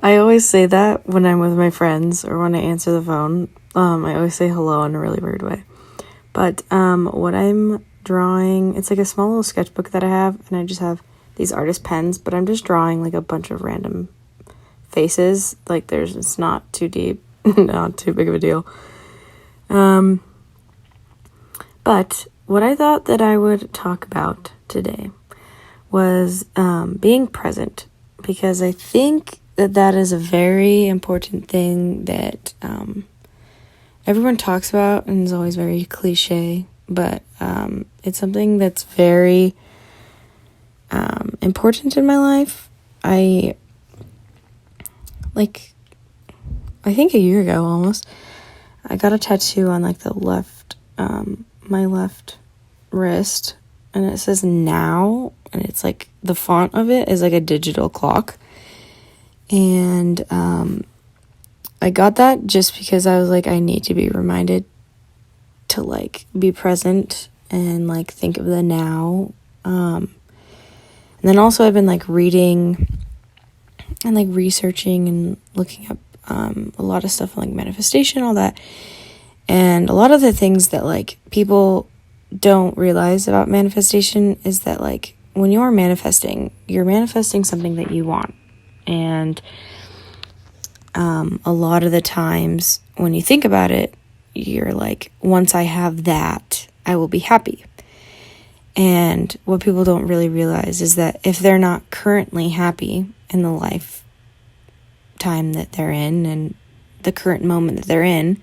I always say that when I'm with my friends or when I answer the phone. I always say hello in a really weird way. But what I'm drawing, it's like a small little sketchbook that I have, and I just have these artist pens, but I'm just drawing like a bunch of random faces. Like it's not too deep, not too big of a deal. But what I thought that I would talk about today was being present, because I think that is a very important thing that everyone talks about and is always very cliche, but it's something that's very important in my life. I think a year ago almost, I got a tattoo on like the left, my left wrist, and it says now, and it's like the font of it is like a digital clock. And I got that just because I was like, I need to be reminded to like be present and like think of the now. And then also I've been like reading and like researching and looking up a lot of stuff on like manifestation, all that. And a lot of the things that like people don't realize about manifestation is that like when you're manifesting something that you want. And a lot of the times when you think about it, you're like, once I have that, I will be happy. And what people don't really realize is that if they're not currently happy in the lifetime that they're in and the current moment that they're in,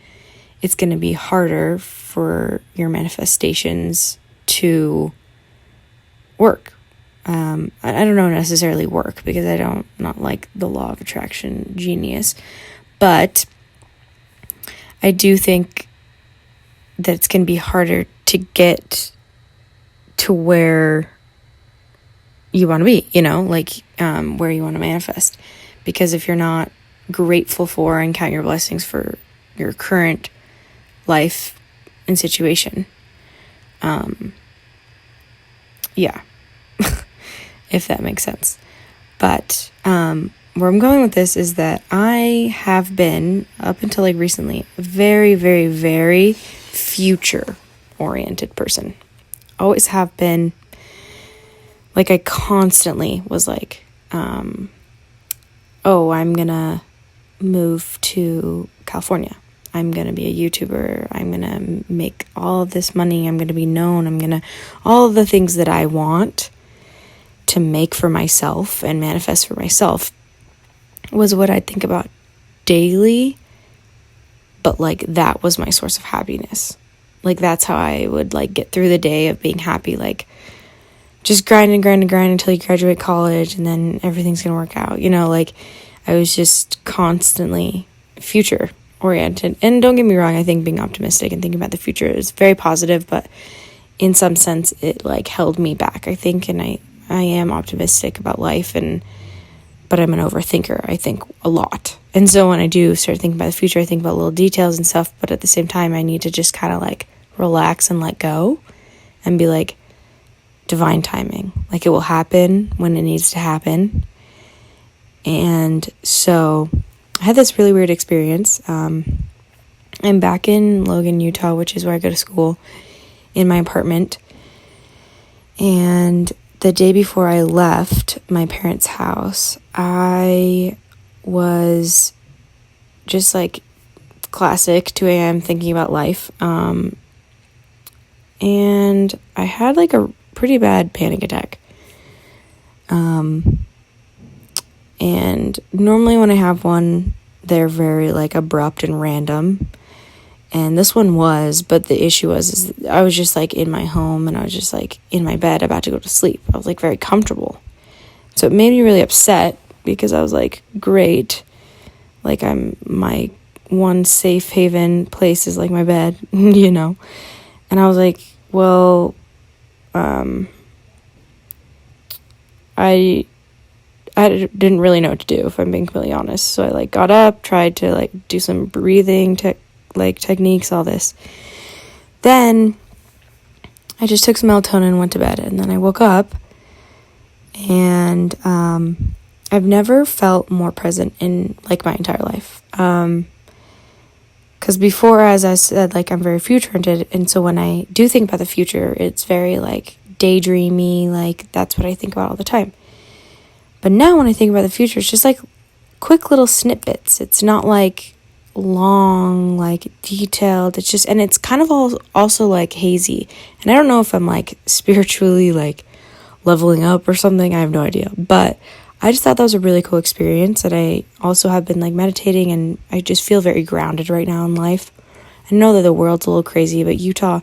it's going to be harder for your manifestations to work. I don't know necessarily work, because not like the law of attraction genius, but I do think that it's going to be harder to get to where you want to be, where you want to manifest. Because if you're not grateful for and count your blessings for your current life and situation, if that makes sense. But where I'm going with this is that I have been, up until like recently, a very, very, very future-oriented person. Always have been. Like, I constantly was like, I'm gonna move to California. I'm gonna be a YouTuber. I'm gonna make all of this money. I'm gonna be known. all of the things that I want to make for myself and manifest for myself was what I think about daily. But like, that was my source of happiness. Like, that's how I would like get through the day of being happy. Like, just grind until you graduate college, and then everything's gonna work out. Like, I was just constantly future oriented. And don't get me wrong, I think being optimistic and thinking about the future is very positive, but in some sense it like held me back, I think. And I am optimistic about life, but I'm an overthinker, I think, a lot. And so when I do start thinking about the future, I think about little details and stuff, but at the same time I need to just kind of like relax and let go and be like, divine timing. Like, it will happen when it needs to happen. And so I had this really weird experience. I'm back in Logan, Utah, which is where I go to school, in my apartment. And the day before I left my parents' house, I was just like classic 2 a.m. thinking about life. And I had like a pretty bad panic attack. And normally when I have one, they're very like abrupt and random. And this one was, but the issue is I was just like in my home, and I was just like in my bed about to go to sleep. I was like very comfortable. So it made me really upset, because I was like, great. Like, my one safe haven place is like my bed, And I was like, well, I didn't really know what to do, if I'm being completely honest. So I like got up, tried to like do some breathing techniques, all this. Then I just took some melatonin and went to bed. And then I woke up, and I've never felt more present in like my entire life. Because before, as I said, like I'm very future oriented, and so when I do think about the future, it's very like daydreamy, like that's what I think about all the time. But now when I think about the future, it's just like quick little snippets. It's not like long, like detailed. It's just, and it's kind of also like hazy. And I don't know if I'm like spiritually like leveling up or something. I have no idea. But I just thought that was a really cool experience. And I also have been like meditating, and I just feel very grounded right now in life. I know that the world's a little crazy, but Utah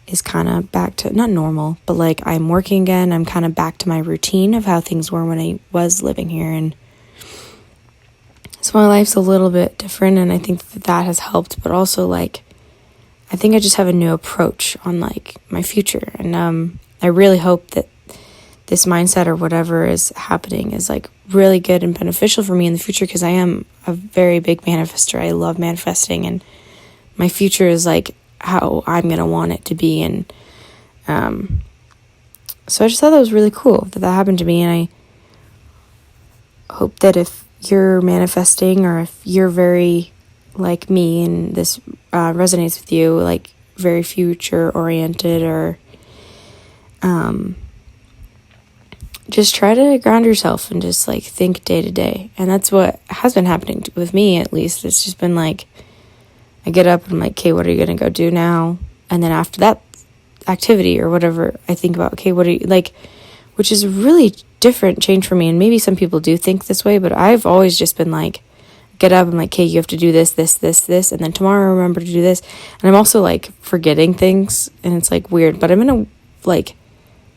is kind of back to, not normal, but like I'm working again. I'm kind of back to my routine of how things were when I was living here. And so my life's a little bit different, and I think that has helped. But also like, I think I just have a new approach on like my future. And I really hope that this mindset or whatever is happening is like really good and beneficial for me in the future, because I am a very big manifester. I love manifesting, and my future is like how I'm going to want it to be. And so I just thought that was really cool that happened to me. And I hope that if you're manifesting, or if you're very like me and this resonates with you, like very future oriented, or just try to ground yourself and just like think day to day. And that's what has been happening with me, at least. It's just been like, I get up and I'm like, okay, what are you going to go do now? And then after that activity or whatever, I think about, okay, what are you like, which is a really different change for me. And maybe some people do think this way, but I've always just been like, get up, I'm like, okay, you have to do this, this, this, this, and then tomorrow remember to do this. And I'm also like forgetting things, and it's like weird, but I'm in a, like,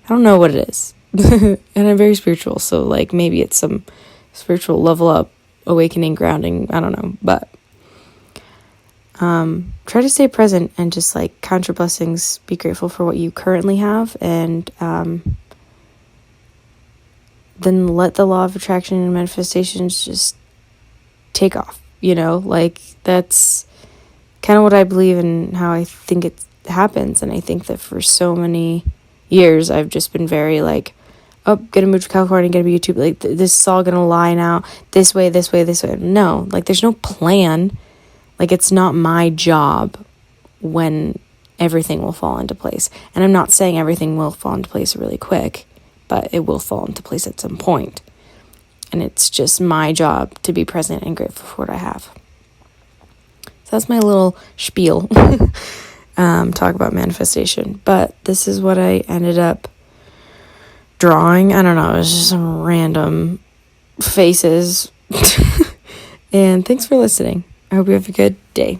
I don't know what it is. And I'm very spiritual, so like maybe it's some spiritual level up, awakening, grounding, I don't know. But try to stay present and just like count your blessings, be grateful for what you currently have, and then let the law of attraction and manifestations just take off, like that's kind of what I believe and how I think it happens. And I think that for so many years I've just been very like, oh, gonna move to California, gonna be YouTube, like this is all gonna line out this way, this way, this way. No, like there's no plan. Like it's not my job when everything will fall into place. And I'm not saying everything will fall into place really quick, but it will fall into place at some point. And it's just my job to be present and grateful for what I have. So that's my little spiel. Talk about manifestation. But this is what I ended up drawing. I don't know, it was just some random faces. And thanks for listening. I hope you have a good day.